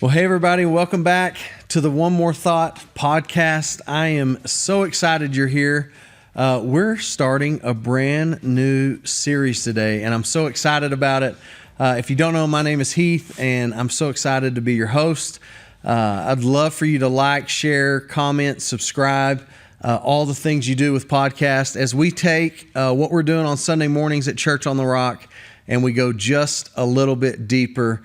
Well, hey, everybody. Welcome back to the One More Thought podcast. I am so excited you're here. We're starting a brand new series today, and I'm so excited about it. If you don't know, my name is Heath, and I'm so excited to be your host. I'd love for you to like, share, comment, subscribe, all the things you do with podcasts as we take what we're doing on Sunday mornings at Church on the Rock, and we go just a little bit deeper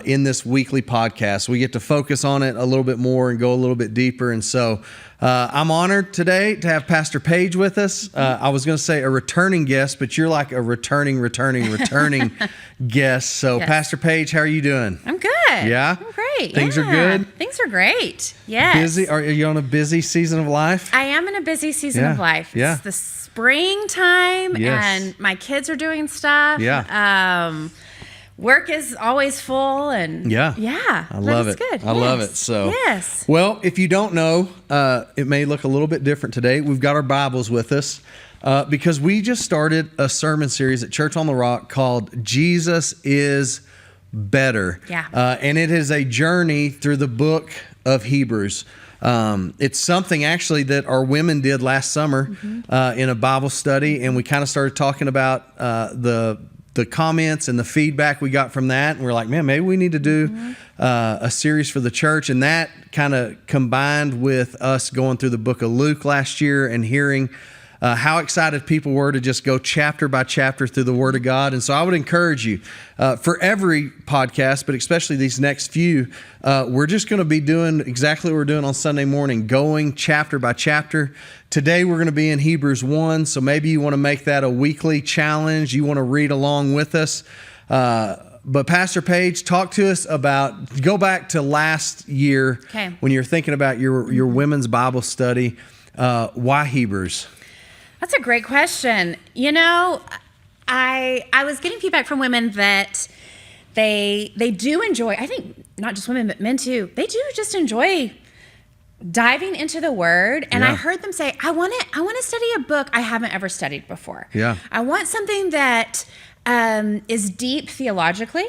in this weekly podcast. We get to focus on it a little bit more and go a little bit deeper. And so I'm honored today to have Pastor Paige with us. I was going to say a returning guest, but you're like a returning guest. So yes. Pastor Paige, how are you doing? I'm good. Yeah? I'm great. Things are good? Things are great. Yes. Busy? Are you on a busy season of life? I am in a busy season of life. Yeah. It's the springtime and my kids are doing stuff. Yeah. Work is always full and I love it. Good. I love it. So yes. Well, if you don't know, it may look a little bit different today. We've got our Bibles with us because we just started a sermon series at Church on the Rock called Jesus is Better. Yeah. And it is a journey through the book of Hebrews. It's something actually that our women did last summer in a Bible study, and we kind of started talking about the comments and the feedback we got from that. And we're like, man, maybe we need to do a series for the church. And that kind of combined with us going through the book of Luke last year and hearing how excited people were to just go chapter by chapter through the Word of God. And so I would encourage you for every podcast, but especially these next few, we're just going to be doing exactly what we're doing on Sunday morning, going chapter by chapter. Today we're going to be in Hebrews 1, so maybe you want to make that a weekly challenge. You want to read along with us. But Pastor Paige, talk to us about, go back to last year when you're thinking about your women's Bible study. Why Hebrews? That's a great question. You know, I was getting feedback from women that they do enjoy, I think not just women, but men too, they do just enjoy diving into the Word. And I heard them say, I want to study a book I haven't ever studied before. Yeah. I want something that is deep theologically,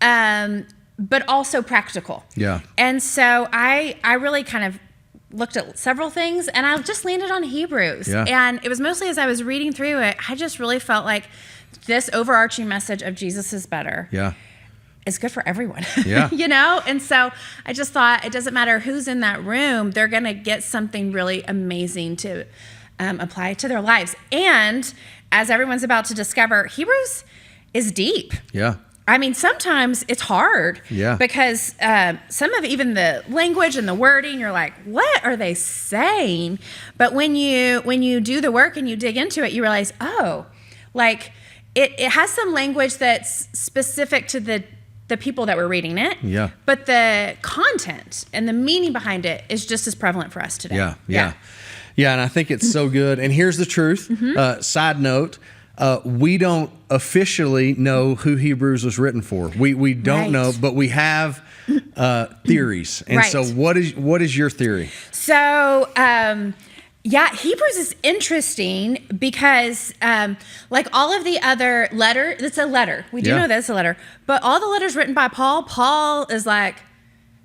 but also practical. Yeah. And so I really kind of looked at several things, and I just landed on Hebrews. Yeah. And it was mostly as I was reading through it, I just really felt like this overarching message of Jesus is better. Yeah. It's good for everyone. Yeah. You know? And so I just thought it doesn't matter who's in that room, they're going to get something really amazing to apply to their lives. And as everyone's about to discover, Hebrews is deep. Yeah. I mean, sometimes it's hard because some of even the language and the wording, you're like, what are they saying? But when you do the work and you dig into it, you realize, oh, like it has some language that's specific to the people that were reading it. Yeah. But the content and the meaning behind it is just as prevalent for us today. Yeah, and I think it's so good. And here's the truth. Side note. We don't officially know who Hebrews was written for. We don't know, but we have theories. And so what is your theory? So, Hebrews is interesting because like all of the other it's a letter. We do know that it's a letter. But all the letters written by Paul is like,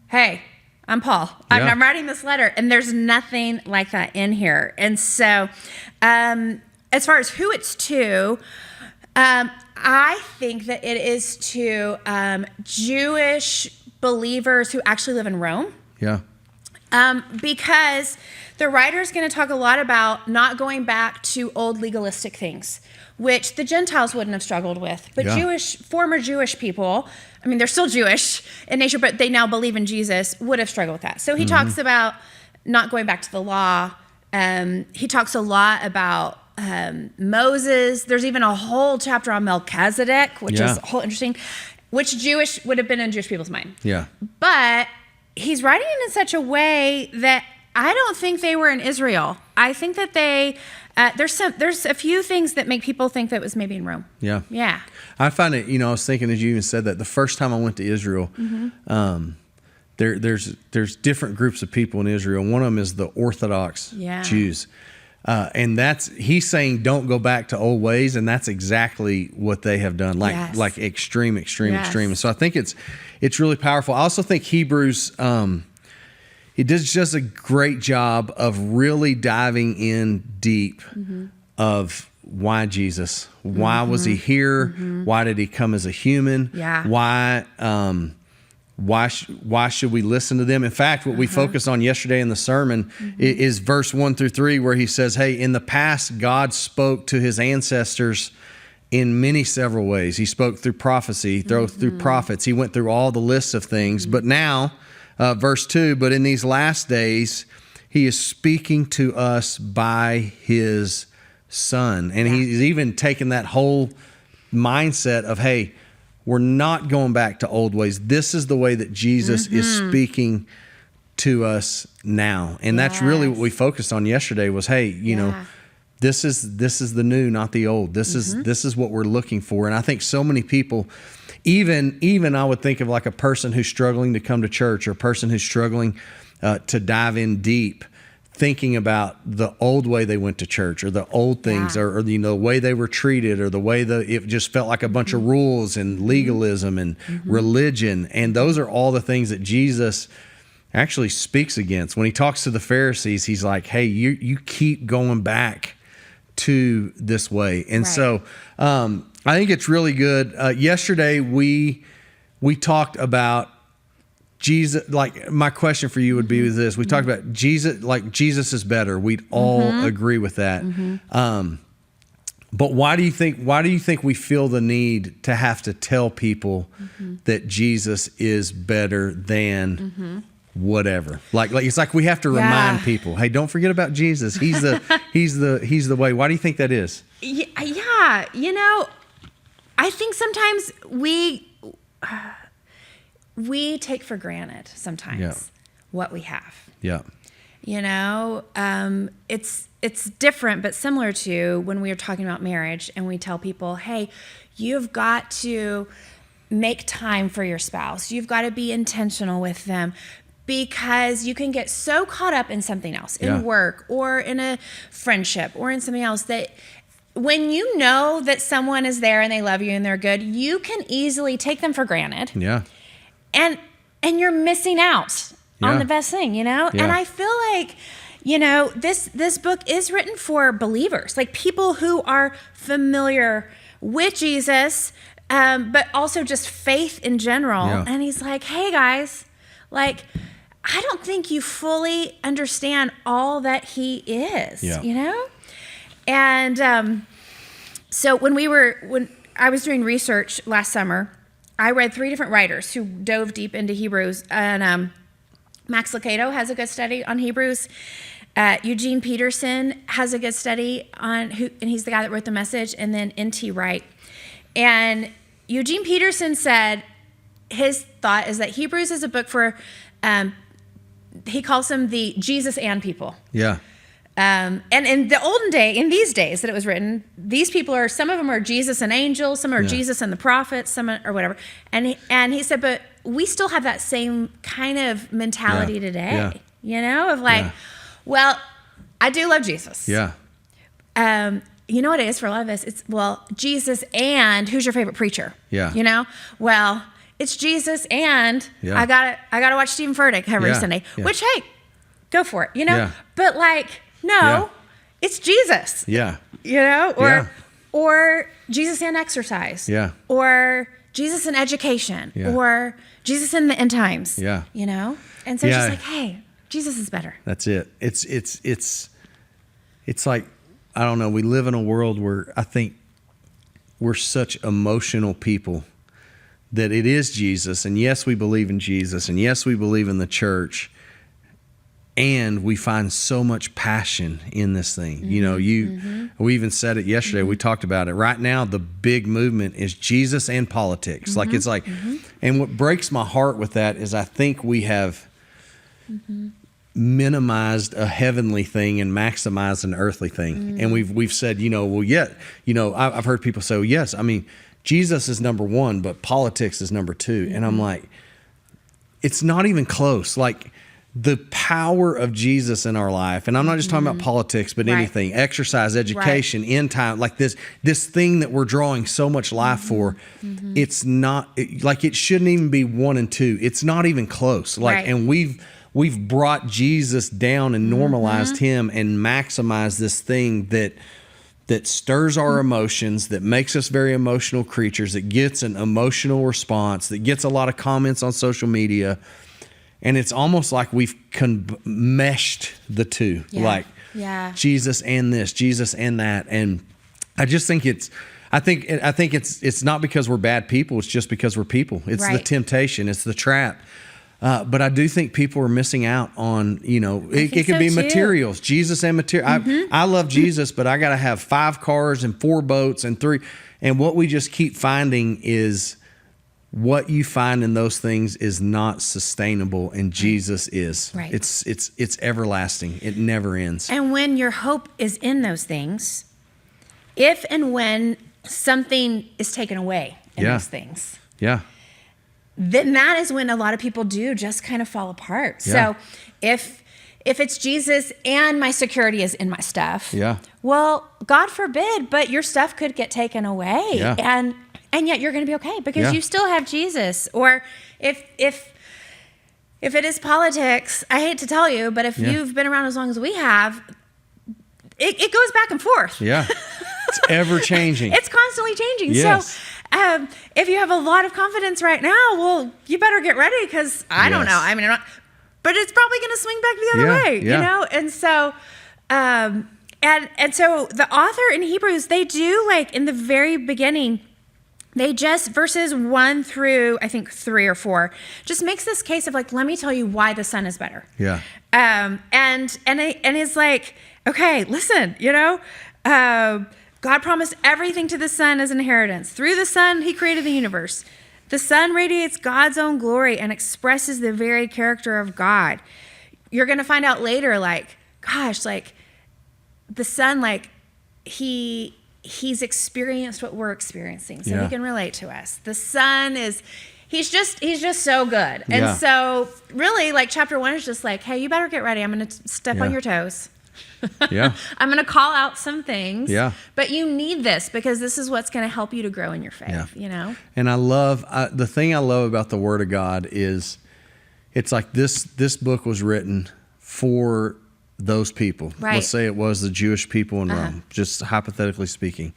hey, I'm Paul. I'm writing this letter. And there's nothing like that in here. And so as far as who it's to, I think that it is to Jewish believers who actually live in Rome. Yeah. Because the writer is going to talk a lot about not going back to old legalistic things, which the Gentiles wouldn't have struggled with. But former Jewish people, I mean, they're still Jewish in nature, but they now believe in Jesus, would have struggled with that. So he talks about not going back to the law. He talks a lot about Moses. There's even a whole chapter on Melchizedek, which is whole interesting, which Jewish would have been in Jewish people's mind. Yeah. But he's writing it in such a way that I don't think they were in Israel. I think that they there's a few things that make people think that it was maybe in Rome. Yeah. Yeah. I find it, I was thinking as you even said that the first time I went to Israel, there's different groups of people in Israel. One of them is the Orthodox Jews. And he's saying, don't go back to old ways. And that's exactly what they have done. Yes. Like extreme. Yes. And so I think it's really powerful. I also think Hebrews, it does just a great job of really diving in deep of why Jesus, why was he here? Why did he come as a human? Yeah. Why should we listen to them? In fact, what we focused on yesterday in the sermon is verse 1-3, where he says, hey, in the past, God spoke to his ancestors in many several ways. He spoke through prophecy, through prophets. He went through all the lists of things. But now, verse 2, but in these last days, he is speaking to us by his Son. And he's even taken that whole mindset of, hey, we're not going back to old ways. This is the way that Jesus is speaking to us now. And that's really what we focused on yesterday was, hey, you know, this is the new, not the old. This is what we're looking for. And I think so many people, even I would think of like a person who's struggling to come to church, or a person who's struggling to dive in deep, thinking about the old way they went to church, or the old things, or you know, the way they were treated, or the way it just felt like a bunch of rules and legalism and religion. And those are all the things that Jesus actually speaks against. When he talks to the Pharisees, he's like, hey, you keep going back to this way. And so I think it's really good. Yesterday, we talked about Jesus. Like, my question for you would be this. We talked about Jesus, like Jesus is better. We'd all agree with that. But why do you think we feel the need to have to tell people that Jesus is better than whatever? Like it's like we have to remind people, hey, don't forget about Jesus. He's the way. Why do you think that is? Yeah, you know, I think sometimes we take for granted sometimes what we have. Yeah. You know, it's different, but similar to when we are talking about marriage and we tell people, hey, you've got to make time for your spouse. You've got to be intentional with them, because you can get so caught up in something else, in work or in a friendship or in something else, that when you know that someone is there and they love you and they're good, you can easily take them for granted. Yeah. And you're missing out on the best thing, you know? Yeah. And I feel like, you know, this book is written for believers, like people who are familiar with Jesus, but also just faith in general. Yeah. And he's like, hey guys, like, I don't think you fully understand all that he is, you know? And so when I was doing research last summer, I read 3 different writers who dove deep into Hebrews. And Max Lucado has a good study on Hebrews. Eugene Peterson has a good study on and he's the guy that wrote The Message, and then N.T. Wright. And Eugene Peterson said his thought is that Hebrews is a book for, he calls them the Jesus and people. Yeah. And in the olden day, in these days that it was written, these people are, some of them are Jesus and angels, some are Jesus and the prophets, some are whatever. And he said, but we still have that same kind of mentality today, you know, of like, well, I do love Jesus. Yeah. You know what it is for a lot of us? It's, well, Jesus and who's your favorite preacher? Yeah. You know, well, it's Jesus and I gotta watch Stephen Furtick every Sunday, which, hey, go for it, you know? Yeah. But like, no, it's Jesus. Yeah. You know, or Jesus and exercise. Yeah. Or Jesus and education. Yeah. Or Jesus in the end times. Yeah. You know? And so it's just like, hey, Jesus is better. That's it. It's like, I don't know, we live in a world where I think we're such emotional people that it is Jesus. And yes, we believe in Jesus. And yes, we believe in the church. And we find so much passion in this thing. You know, we even said it yesterday. We talked about it. Right now, the big movement is Jesus and politics. Like, it's like, and what breaks my heart with that is I think we have minimized a heavenly thing and maximized an earthly thing. And we've said, you know, well, I've heard people say, well, yes, I mean, Jesus is number 1, but politics is number 2. And I'm like, it's not even close. Like, the power of Jesus in our life, and I'm not just talking about politics, but Right. anything, exercise, education, end time, like this thing that we're drawing so much life for, it's not like it shouldn't even be 1 and 2. It's not even close. Like, Right. and we've brought Jesus down and normalized him and maximized this thing that stirs our emotions, that makes us very emotional creatures, that gets an emotional response, that gets a lot of comments on social media. And it's almost like we've meshed the two, like Jesus and this, Jesus and that. And I just think I think it's not because we're bad people. It's just because we're people. It's the Right. temptation. It's the trap. But I do think people are missing out on, it think could so be too. materials, Jesus and material. I love Jesus, but I got to have 5 cars and 4 boats and 3. And what we just keep finding is what you find in those things is not sustainable, and Jesus is. Right. It's everlasting. It never ends. And when your hope is in those things, if and when something is taken away in Yeah. those things, Yeah. then that is when a lot of people do just kind of fall apart. Yeah. So if it's Jesus and my security is in my stuff, Yeah. well, God forbid, but your stuff could get taken away. Yeah. And yet you're going to be okay because Yeah. you still have Jesus. Or if it is politics, I hate to tell you, but if Yeah. you've been around as long as we have, it goes back and forth. Yeah. It's ever changing. It's constantly changing. Yes. So if you have a lot of confidence right now, well, you better get ready because I don't Yes. know. I mean, but it's probably going to swing back the other Yeah, way, yeah. And so, and so the author in Hebrews, they do like in the very beginning, they just verses 1 through I think 3 or 4 just makes this case of like, let me tell you why the Son is better. Yeah. And it's like, okay, listen, God promised everything to the Son as an inheritance. Through the Son, he created the universe. The Son radiates God's own glory and expresses the very character of God. You're going to find out later, like, gosh, like the Son, like he's experienced what we're experiencing, so Yeah. he can relate to us. The Son he's just so good. And Yeah. so really like chapter 1 is just like, hey, you better get ready. I'm going to step Yeah. on your toes. Yeah. I'm going to call out some things. Yeah. But you need this because this is what's going to help you to grow in your faith, Yeah. And I love the thing I love about the Word of God is it's like this book was written for those people. Right. Let's say it was the Jewish people in Rome, just hypothetically speaking.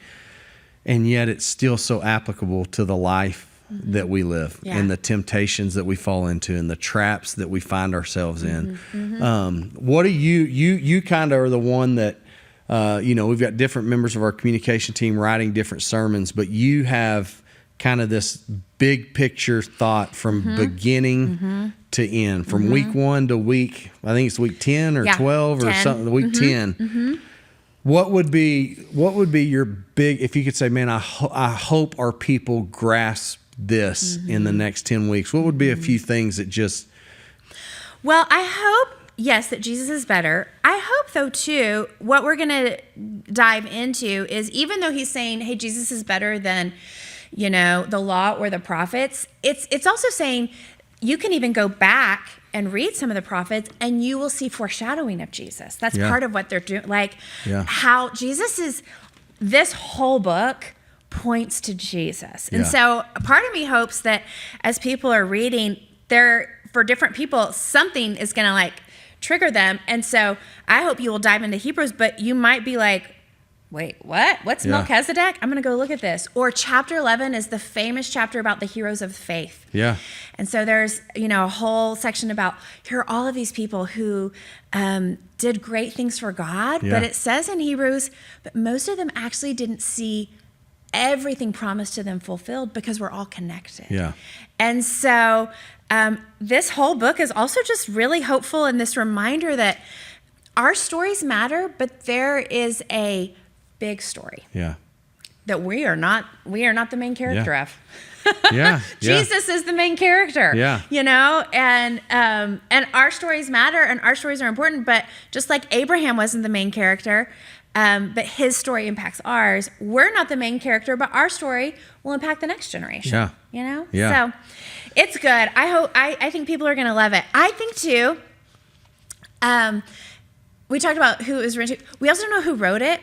And yet it's still so applicable to the life that we live and the temptations that we fall into and the traps that we find ourselves in. What do you kind of are the one that, we've got different members of our communication team writing different sermons, but you have kind of this big picture thought from beginning to end, from week 1 to I think it's week 10 or 12 or 10. something, week 10. What would be your big, if you could say, man, I hope our people grasp this in the next 10 weeks, what would be a few things that just... Well, I hope, yes, that Jesus is better. I hope, though, too, what we're going to dive into is even though he's saying, hey, Jesus is better than, the law or the prophets, it's also saying you can even go back and read some of the prophets and you will see foreshadowing of Jesus. That's part of what they're doing. Like how Jesus is, this whole book points to Jesus. And so part of me hopes that as people are reading, for different people, something is going to like trigger them. And so I hope you will dive into Hebrews, but you might be like, wait, what? What's Melchizedek? I'm going to go look at this. Or chapter 11 is the famous chapter about the heroes of faith. Yeah. And so there's, a whole section about here are all of these people who did great things for God. But it says in Hebrews, but most of them actually didn't see everything promised to them fulfilled because we're all connected. Yeah. And so this whole book is also just really hopeful in this reminder that our stories matter, but there is a big story that we are not the main character of. Jesus is the main character. And our stories matter and our stories are important, but just like Abraham wasn't the main character, but his story impacts ours. We're not the main character, but our story will impact the next generation. So it's good. I think people are going to love it. I think too, We talked about who it was written to. We also don't know who wrote it.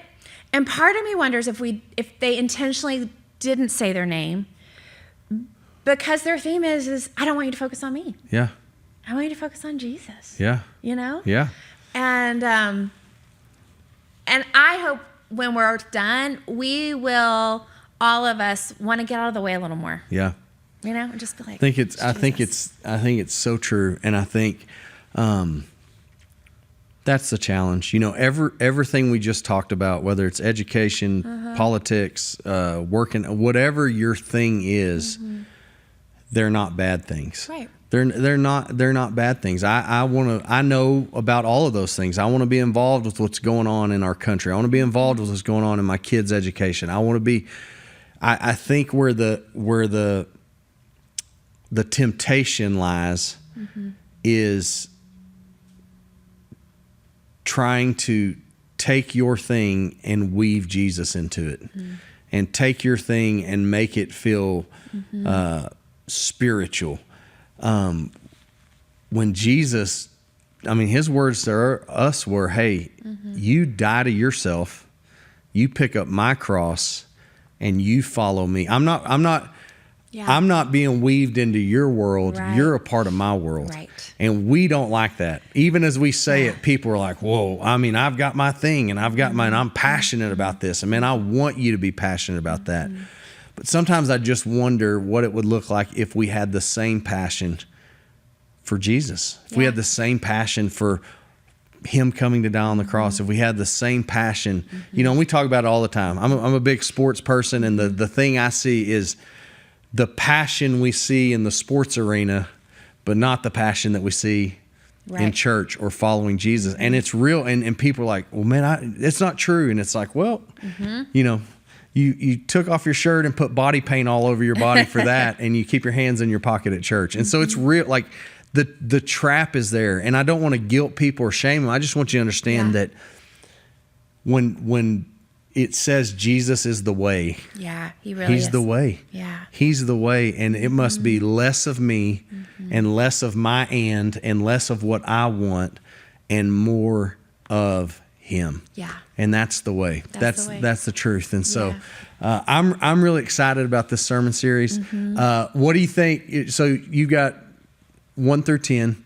And part of me wonders if they intentionally didn't say their name, because their theme is I don't want you to focus on me. Yeah. I want you to focus on Jesus. Yeah. You know? Yeah. And I hope when we're done, we will, all of us, want to get out of the way a little more. Yeah. You know, and just be like, I think it's so true, and I think that's the challenge. You know, everything we just talked about, whether it's education, politics, working, whatever your thing is, they're not bad things. Right. They're not bad things. I know about all of those things. I want to be involved with what's going on in our country. I want to be involved with what's going on in my kids' education. I want to be. I think where the temptation lies is trying to take your thing and weave Jesus into it, and take your thing and make it feel spiritual. When Jesus, I mean, his words to us were, hey, you die to yourself, you pick up my cross, and you follow me. I'm not being weaved into your world. Right. You're a part of my world. Right. And we don't like that. Even as we say it, people are like, whoa, I mean, I've got my thing, and I've got mine. I'm passionate about this. And man, I want you to be passionate about that. But sometimes I just wonder what it would look like if we had the same passion for Jesus. If we had the same passion for him coming to die on the cross, if we had the same passion, you know, and we talk about it all the time. I'm a big sports person, and the thing I see is the passion we see in the sports arena, but not the passion that we see in church or following Jesus. And it's real. And people are like, well, man, it's not true. And it's like, well, you know, you took off your shirt and put body paint all over your body for that, and you keep your hands in your pocket at church. And so it's real. Like the trap is there. And I don't want to guilt people or shame them. I just want you to understand that when it says Jesus is the way. Yeah, he really is. He's the way. Yeah. He's the way. And it must be less of me and less of my and less of what I want and more of him. Yeah. And that's the way. That's the way. That's the truth. And so I'm really excited about this sermon series. What do you think? So you got 1 through 10.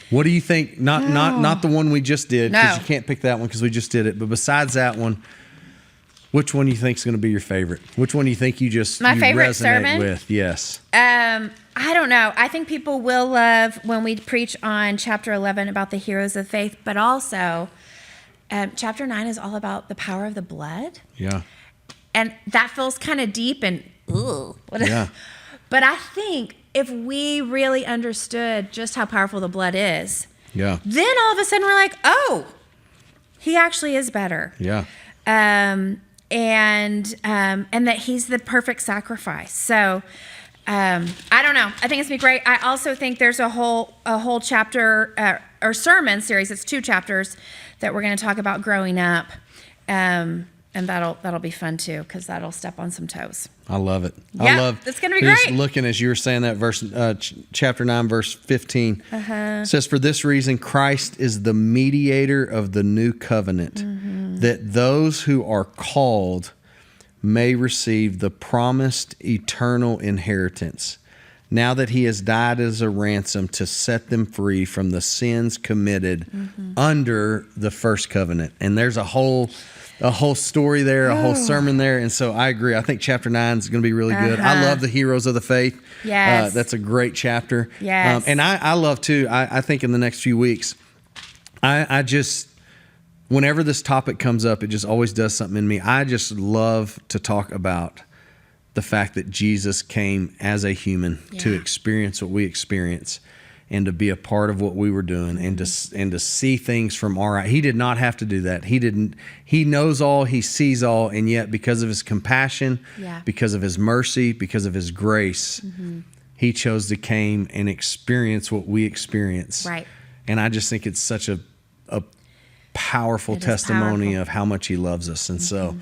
What do you think? Not the one we just did, because you can't pick that one because we just did it. But besides that one, which one do you think is going to be your favorite? Which one do you think you favorite resonate sermon with? Yes. I don't know. I think people will love when we preach on chapter 11 about the heroes of faith, but also chapter 9 is all about the power of the blood. Yeah. And that feels kind of deep and ooh. Yeah. But I think if we really understood just how powerful the blood is, then all of a sudden we're like, oh, he actually is better. Yeah. And that he's the perfect sacrifice. So I don't know. I think it's gonna be great. I also think there's a whole chapter or sermon series. It's 2 chapters that we're going to talk about growing up, and that'll be fun too, because that'll step on some toes. I love it. Yeah, I love. it's gonna be just great. Looking as you were saying that verse, chapter 9, verse 15 says, "For this reason, Christ is the mediator of the new covenant, that those who are called may receive the promised eternal inheritance, now that he has died as a ransom to set them free from the sins committed under the first covenant." And there's a whole story there, a whole sermon there. And so I agree. I think chapter 9 is going to be really good. I love the heroes of the faith. Yes. That's a great chapter. Yes. And I love too, I think in the next few weeks, I just, whenever this topic comes up, it just always does something in me. I just love to talk about the fact that Jesus came as a human to experience what we experience, and to be a part of what we were doing, and to see things from our eye. He did not have to do that. He knows all, he sees all, and yet because of his compassion, because of his mercy, because of his grace, he chose to came and experience what we experience. Right. And I just think it's such a powerful testimony of how much he loves us. And so,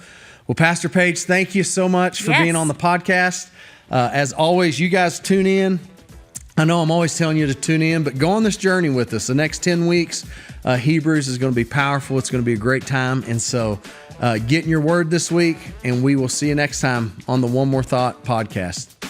well, Pastor Paige, thank you so much for being on the podcast. As always, you guys tune in. I know I'm always telling you to tune in, but go on this journey with us. The next 10 weeks, Hebrews is going to be powerful. It's going to be a great time. And so get in your word this week, and we will see you next time on the One More Thought podcast.